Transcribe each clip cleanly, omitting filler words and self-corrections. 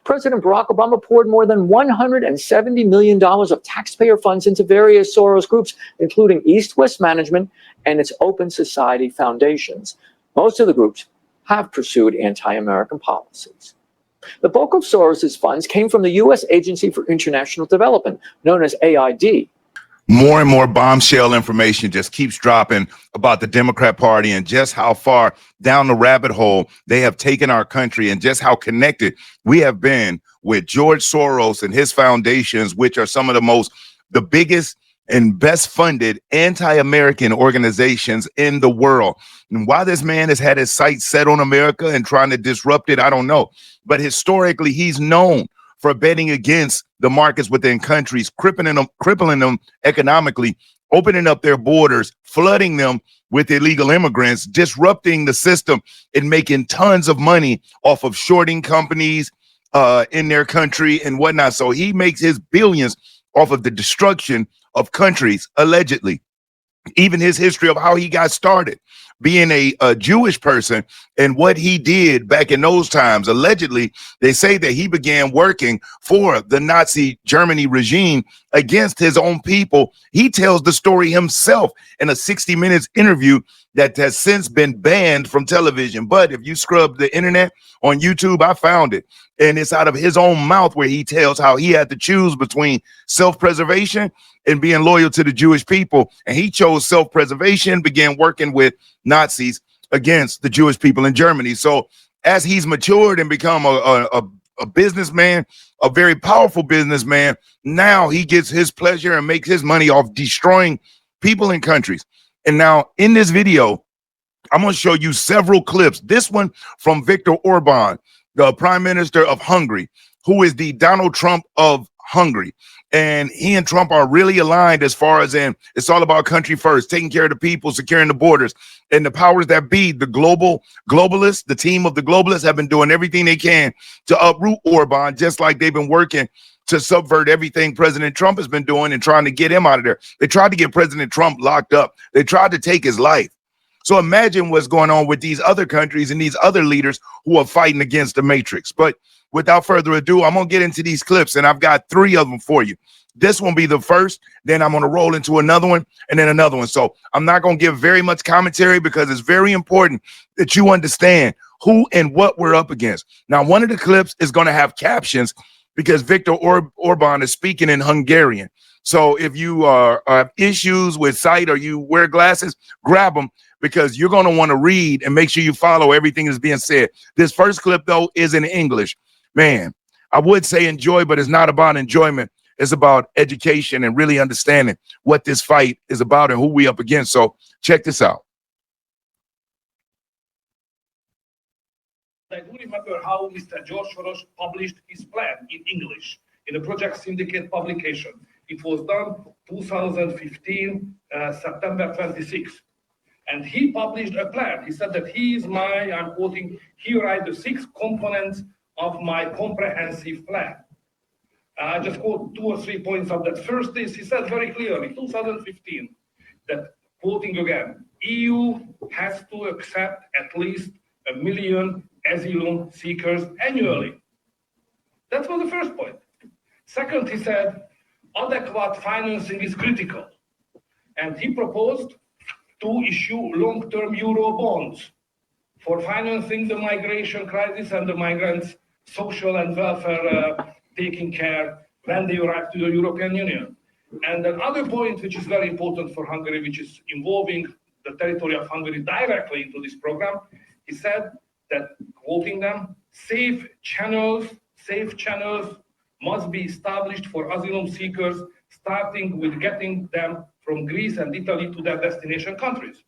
President Barack Obama poured more than $170 million of taxpayer funds into various Soros groups, including East-West Management and its Open Society foundations. Most of the groups have pursued anti-American policies. The bulk of Soros' funds came from the U.S. Agency for International Development, known as AID. More and more bombshell information just keeps dropping about the Democrat Party and just how far down the rabbit hole they have taken our country and just how connected we have been with George Soros and his foundations, which are some of the biggest and best funded anti-American organizations in the world. And why this man has had his sights set on America and trying to disrupt it, I don't know. But historically, he's known for betting against the markets within countries, crippling them economically, opening up their borders, flooding them with illegal immigrants, disrupting the system, and making tons of money off of shorting companies in their country and whatnot. So he makes his billions off of the destruction of countries, allegedly. Even his history of how he got started, being a Jewish person and what he did back in those times. Allegedly, they say that he began working for the Nazi Germany regime against his own people. He tells the story himself in a 60 Minutes interview that has since been banned from television. But if you scrub the internet on YouTube, I found it. And it's out of his own mouth where he tells how he had to choose between self-preservation and being loyal to the Jewish people. And he chose self-preservation, began working with Nazis against the Jewish people in Germany. So as he's matured and become a businessman, a very powerful businessman, now he gets his pleasure and makes his money off destroying people and countries. And now in this video, I'm going to show you several clips. This one from Viktor Orbán, the Prime Minister of Hungary, who is the Donald Trump of Hungary. And he and Trump are really aligned as far as in it's all about country first, taking care of the people, securing the borders. And the powers that be, the globalists, the team of the globalists have been doing everything they can to uproot Orbán, just like they've been working to subvert everything President Trump has been doing and trying to get him out of there. They tried to get President Trump locked up. They tried to take his life. So imagine what's going on with these other countries and these other leaders who are fighting against the matrix. But without further ado, I'm going to get into these clips, and I've got 3 of them for you. This one will be the first, then I'm going to roll into another one, and then another one. So I'm not going to give very much commentary because it's very important that you understand who and what we're up against. Now, one of the clips is going to have captions because Viktor Orbán is speaking in Hungarian. So if you have issues with sight or you wear glasses, grab them, because you're going to want to read and make sure you follow everything that's being said. This first clip, though, is in English. Man, I would say enjoy, but it's not about enjoyment. It's about education and really understanding what this fight is about and who we up against. So check this out. I do remember how Mr. George Soros published his plan in English in a Project Syndicate publication. It was done 2015, September 26th. And he published a plan. He said that I'm quoting, here are the 6 components of my comprehensive plan. I just quote 2 or 3 points of that. First is, he said very clearly, 2015, that, quoting again, EU has to accept at least 1 million asylum seekers annually. That was the first point. Second, he said, adequate financing is critical. And he proposed to issue long-term euro bonds for financing the migration crisis and the migrants' social and welfare taking care when they arrive to the European Union. And another point which is very important for Hungary, which is involving the territory of Hungary directly into this program, he said that, quoting them, safe channels must be established for asylum seekers, starting with getting them from Greece and Italy to their destination countries,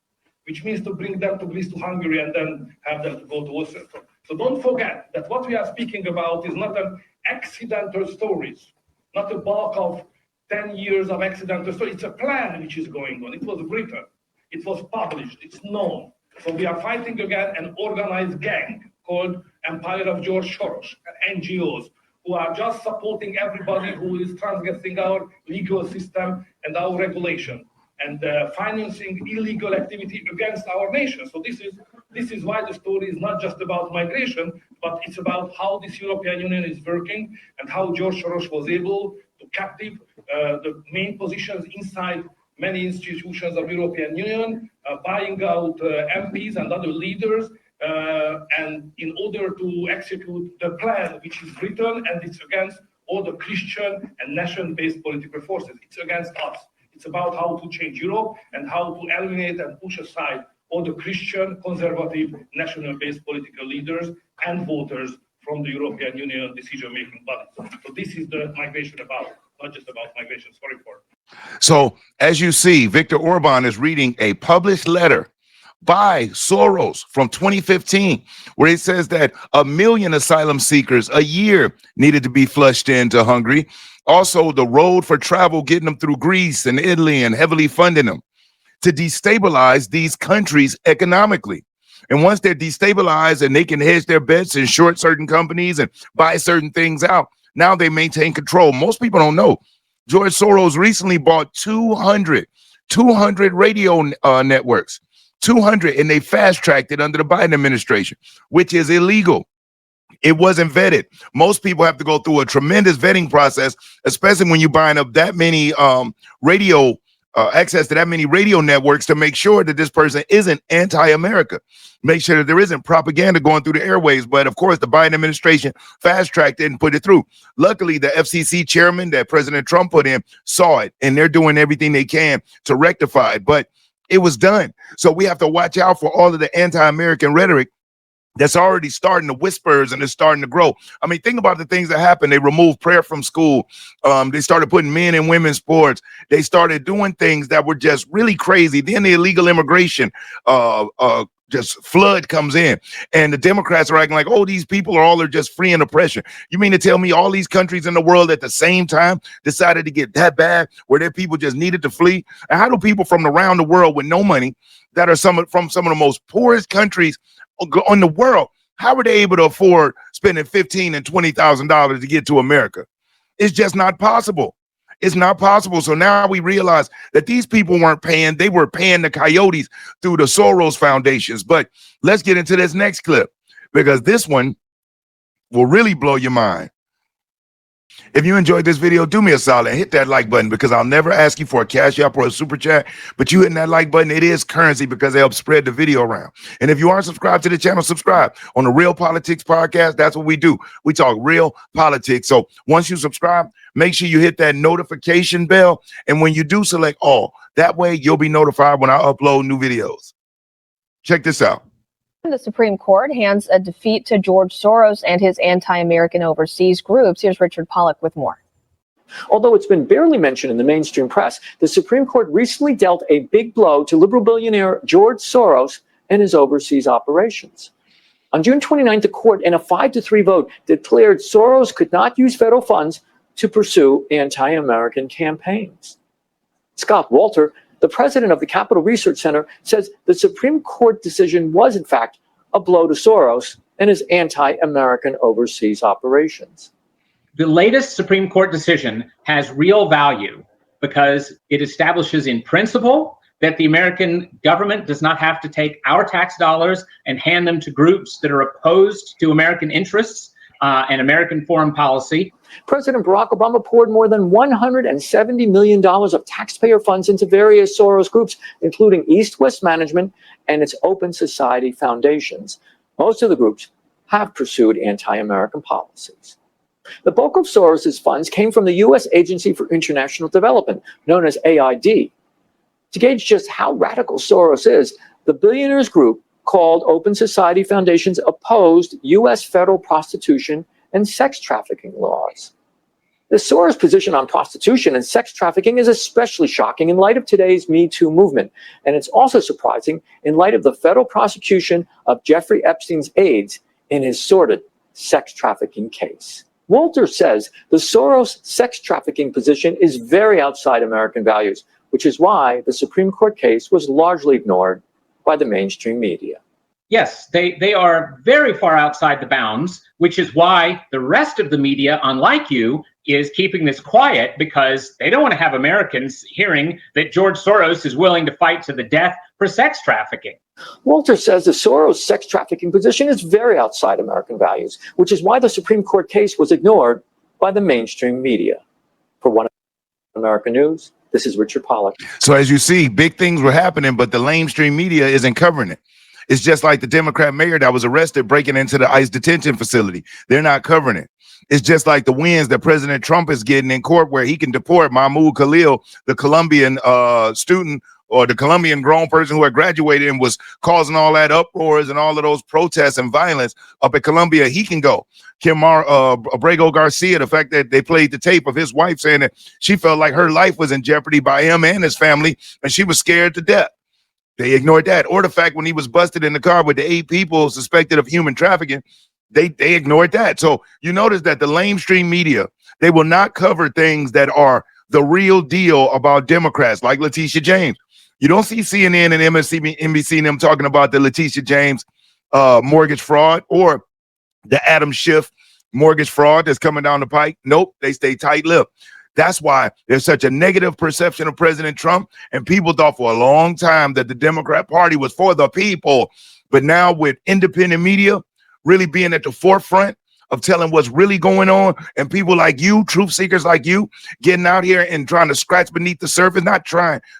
which means to bring them to Greece, to Hungary, and then have them to go to Austria. So don't forget that what we are speaking about is not an accidental stories, not a bulk of 10 years of accidental stories. It's a plan which is going on. It was written, it was published, it's known. So we are fighting again an organized gang called Empire of George Soros, and NGOs, who are just supporting everybody who is transgressing our legal system and our regulation. and financing illegal activity against our nation. So this is why the story is not just about migration, but it's about how this European Union is working and how George Soros was able to captive the main positions inside many institutions of European Union, buying out MPs and other leaders, and in order to execute the plan which is written, and it's against all the Christian and nation-based political forces. It's against us. It's about how to change Europe and how to eliminate and push aside all the Christian, conservative, national-based political leaders and voters from the European Union decision-making bodies. So this is the migration about, not just about migration. Sorry for it. So as you see, Viktor Orbán is reading a published letter by Soros from 2015, where it says that 1 million asylum seekers a year needed to be flushed into Hungary. Also, the road for travel, getting them through Greece and Italy and heavily funding them to destabilize these countries economically. And once they're destabilized and they can hedge their bets and short certain companies and buy certain things out, now they maintain control. Most people don't know. George Soros recently bought 200 radio networks, 200, and they fast-tracked it under the Biden administration, which is illegal. It wasn't vetted. Most people have to go through a tremendous vetting process, especially when you're buying up that many radio access to that many radio networks, to make sure that this person isn't anti-America, make sure that there isn't propaganda going through the airwaves. But of course, the Biden administration fast-tracked it and put it through. Luckily, the FCC chairman that President Trump put in saw it, and they're doing everything they can to rectify it. But it was done. So we have to watch out for all of the anti-American rhetoric that's already starting to whispers and it's starting to grow. I mean, think about the things that happened. They removed prayer from school. They started putting men and women's sports. They started doing things that were just really crazy. Then the illegal immigration just flood comes in, and the Democrats are acting like, oh, these people are just fleeing oppression. You mean to tell me all these countries in the world at the same time decided to get that bad, where their people just needed to flee? And how do people from around the world with no money, that are from some of the most poorest countries in the world, how are they able to afford spending $15,000 and $20,000 to get to America? It's just not possible. It's not possible. So now we realize that these people weren't paying. They were paying the coyotes through the Soros foundations. But let's get into this next clip, because this one will really blow your mind. If you enjoyed this video, do me a solid and hit that like button, because I'll never ask you for a cash app or a super chat, but you hitting that like button, it is currency, because it helps spread the video around. And if you aren't subscribed to the channel, subscribe. On the Real Politics Podcast, that's what we do. We talk real politics. So once you subscribe, make sure you hit that notification bell. And when you do, select all. That way you'll be notified when I upload new videos. Check this out. The Supreme Court hands a defeat to George Soros and his anti-American overseas groups. Here's Richard Pollack with more. Although it's been barely mentioned in the mainstream press, the Supreme Court recently dealt a big blow to liberal billionaire George Soros and his overseas operations. On June 29th, the court, in a 5-3 vote, declared Soros could not use federal funds to pursue anti-American campaigns. Scott Walter, the president of the Capital Research Center, says the Supreme Court decision was, in fact, a blow to Soros and his anti-American overseas operations. The latest Supreme Court decision has real value because it establishes in principle that the American government does not have to take our tax dollars and hand them to groups that are opposed to American interests and American foreign policy. President Barack Obama poured more than $170 million of taxpayer funds into various Soros groups, including East-West Management and its Open Society foundations. Most of the groups have pursued anti-American policies. The bulk of Soros's funds came from the U.S. Agency for International Development, known as AID. To gauge just how radical Soros is, the billionaire's group, called Open Society Foundations, opposed U.S. federal prostitution and sex trafficking laws. The Soros position on prostitution and sex trafficking is especially shocking in light of today's Me Too movement, and it's also surprising in light of the federal prosecution of Jeffrey Epstein's aides in his sordid sex trafficking case. Walter says the Soros sex trafficking position is very outside American values, which is why the Supreme Court case was largely ignored by the mainstream media. Yes, they are very far outside the bounds, which is why the rest of the media, unlike you, is keeping this quiet because they don't want to have Americans hearing that George Soros is willing to fight to the death for sex trafficking. Walter says the Soros sex trafficking position is very outside American values, which is why the Supreme Court case was ignored by the mainstream media. For One American News, this is Richard Pollack. So as you see, big things were happening, but the mainstream media isn't covering it. It's just like the Democrat mayor that was arrested breaking into the ICE detention facility. They're not covering it. It's just like the wins that President Trump is getting in court where he can deport Mahmoud Khalil, the Colombian student or the Colombian grown person who had graduated and was causing all that uproars and all of those protests and violence up at Colombia. He can go. Abrego Garcia, the fact that they played the tape of his wife saying that she felt like her life was in jeopardy by him and his family, and she was scared to death. They ignored that. Or the fact when he was busted in the car with the 8 people suspected of human trafficking, they ignored that. So you notice that the mainstream media, they will not cover things that are the real deal about Democrats, like Letitia James. You don't see CNN and MSNBC and them talking about the Letitia James mortgage fraud or the Adam Schiff mortgage fraud that's coming down the pike. Nope, they stay tight-lipped. That's why there's such a negative perception of President Trump, and people thought for a long time that the Democrat Party was for the people. But now with independent media really being at the forefront of telling what's really going on, and people like you, truth seekers like you, getting out here and trying to scratch beneath the surface,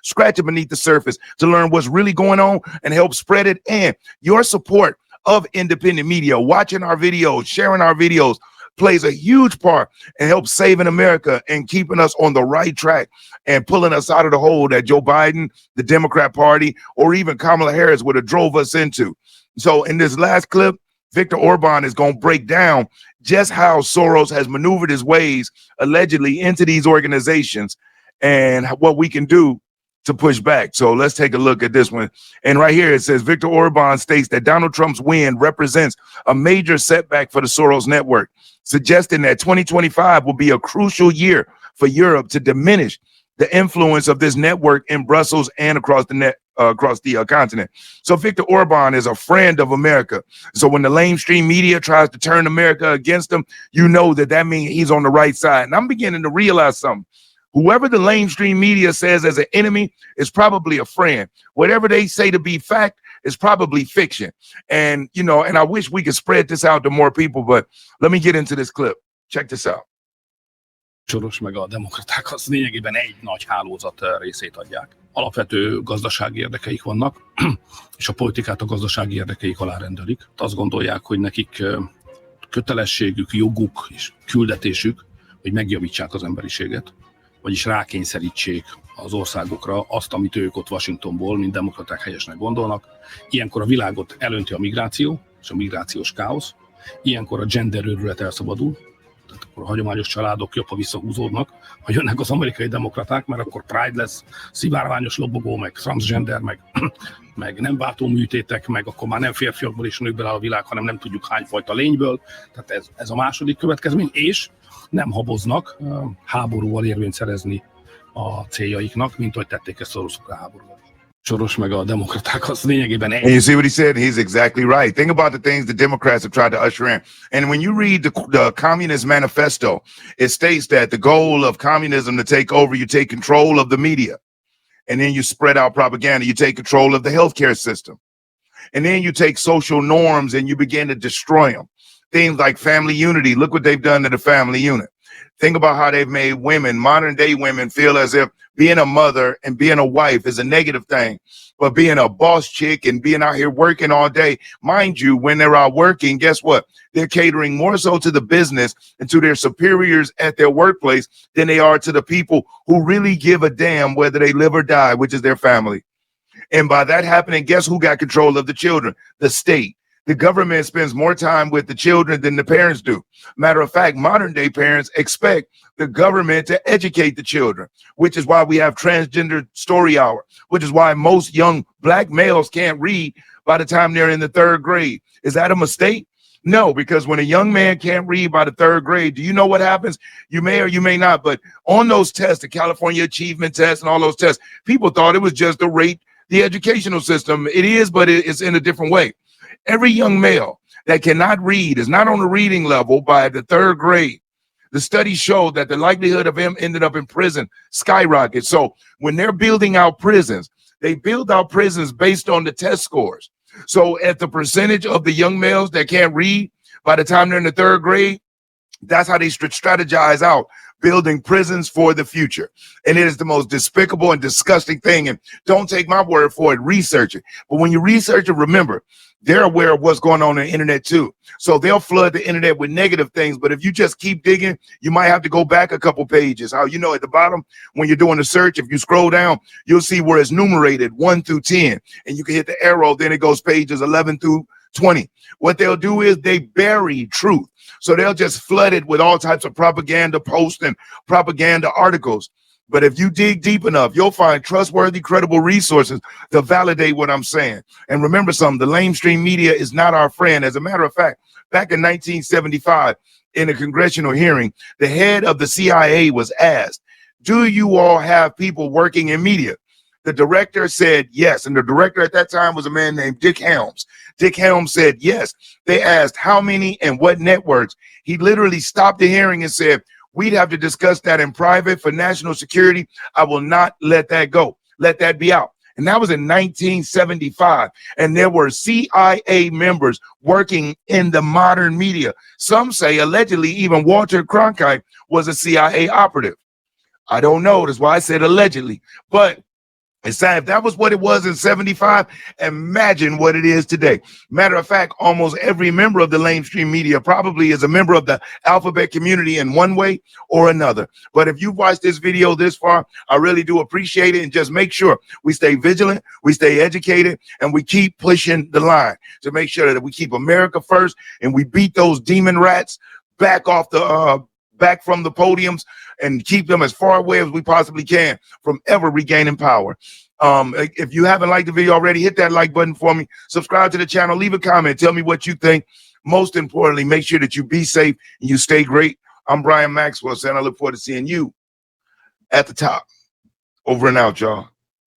scratching beneath the surface to learn what's really going on and help spread it. And your support of independent media, watching our videos, sharing our videos, plays a huge part in help saving America and keeping us on the right track and pulling us out of the hole that Joe Biden, the Democrat Party, or even Kamala Harris would have drove us into. So in this last clip, Viktor Orbán is going to break down just how Soros has maneuvered his ways allegedly into these organizations and what we can do to push back. So let's take a look at this one. And right here it says Viktor Orbán states that Donald Trump's win represents a major setback for the Soros network, suggesting that 2025 will be a crucial year for Europe to diminish the influence of this network in Brussels and across the continent. So Viktor Orbán is a friend of America. So when the mainstream media tries to turn America against him, you know that means he's on the right side. And I'm beginning to realize something. Whoever the mainstream media says as an enemy is probably a friend. Whatever they say to be fact is probably fiction. And, you know, and I wish we could spread this out to more people, but let me get into this clip. Check this out. Soros meg a demokraták az lényegében egy nagy hálózat részét adják. Alapvető gazdasági érdekeik vannak, és a politikát a gazdasági érdekeik alá rendelik. Azt gondolják, hogy nekik kötelességük, joguk és küldetésük, hogy megjavítsák az emberiséget, vagyis rákényszerítsék az országokra azt, amit ők ott Washingtonból, mint demokraták helyesnek gondolnak. Ilyenkor a világot elönti a migráció és a migrációs káosz. Ilyenkor a gender őrület elszabadul. Tehát akkor a hagyományos családok jobban visszahúzódnak, ha jönnek az amerikai demokraták, mert akkor Pride lesz, szivárványos lobogó, meg transgender, meg nem váltó műtétek, meg akkor már nem férfiakból és nőkből áll a világ, hanem nem tudjuk hányfajta lényből. Tehát ez a második következmény, és nem haboznak háborúval érvényt szerezni a céljaiknak, mint ahogy tették ezt Sorosokra háborúval. Soros meg a demokraták az lényegében egy. And you see what he said? He's exactly right. Think about the things the Democrats have tried to usher in. And when you read the Communist Manifesto, it states that the goal of communism to take over, you take control of the media. And then you spread out propaganda. You take control of the healthcare system. And then you take social norms and you begin to destroy them. Things like family unity. Look what they've done to the family unit. Think about how they've made women, modern day women, feel as if being a mother and being a wife is a negative thing. But being a boss chick and being out here working all day, mind you, when they're out working, guess what? They're catering more so to the business and to their superiors at their workplace than they are to the people who really give a damn whether they live or die, which is their family. And by that happening, guess who got control of the children? The state. The government spends more time with the children than the parents do. Matter of fact, modern day parents expect the government to educate the children, which is why we have transgender story hour, which is why most young black males can't read by the time they're in the 3rd grade. Is that a mistake? No, because when a young man can't read by the 3rd grade, do you know what happens? You may or you may not, but on those tests, the California Achievement Test and all those tests, people thought it was just to rate the educational system. It is, but it's in a different way. Every young male that cannot read is not on the reading level by the 3rd grade. The studies show that the likelihood of him ended up in prison skyrockets. So when they're building out prisons, they build out prisons based on the test scores. So at the percentage of the young males that can't read by the time they're in the 3rd grade, that's how they strategize out building prisons for the future. And it is the most despicable and disgusting thing. And don't take my word for it, research it. But when you research it, remember, they're aware of what's going on the internet too. So they'll flood the internet with negative things. But if you just keep digging, you might have to go back a couple pages. How, you know, at the bottom, when you're doing the search, if you scroll down, you'll see where it's numerated 1 through 10. And you can hit the arrow, then it goes pages 11 through 20. What they'll do is they bury truth. So they'll just flood it with all types of propaganda posts and propaganda articles. But if you dig deep enough, you'll find trustworthy, credible resources to validate what I'm saying. And remember something, the lamestream media is not our friend. As a matter of fact, back in 1975, in a congressional hearing, the head of the CIA was asked, do you all have people working in media? The director said yes. And the director at that time was a man named Dick Helms. Dick Helms said yes. They asked how many and what networks. He literally stopped the hearing and said, we'd have to discuss that in private for national security. I will not let that go. Let that be out. And that was in 1975. And there were CIA members working in the modern media. Some say allegedly even Walter Cronkite was a CIA operative. I don't know. That's why I said allegedly. But it's sad. If that was what it was in 75, imagine what it is today. Matter of fact, almost every member of the lamestream media probably is a member of the alphabet community in one way or another. But if you've watched this video this far, I really do appreciate it. And just make sure we stay vigilant, we stay educated, and we keep pushing the line to make sure that we keep America first and we beat those demon rats back off the back from the podiums and keep them as far away as we possibly can from ever regaining power. If you haven't liked the video already, hit that like button for me. Subscribe to the channel. Leave a comment. Tell me what you think. Most importantly, make sure that you be safe and you stay great. I'm Brian Maxwell, and I look forward to seeing you at the top. Over and out, y'all.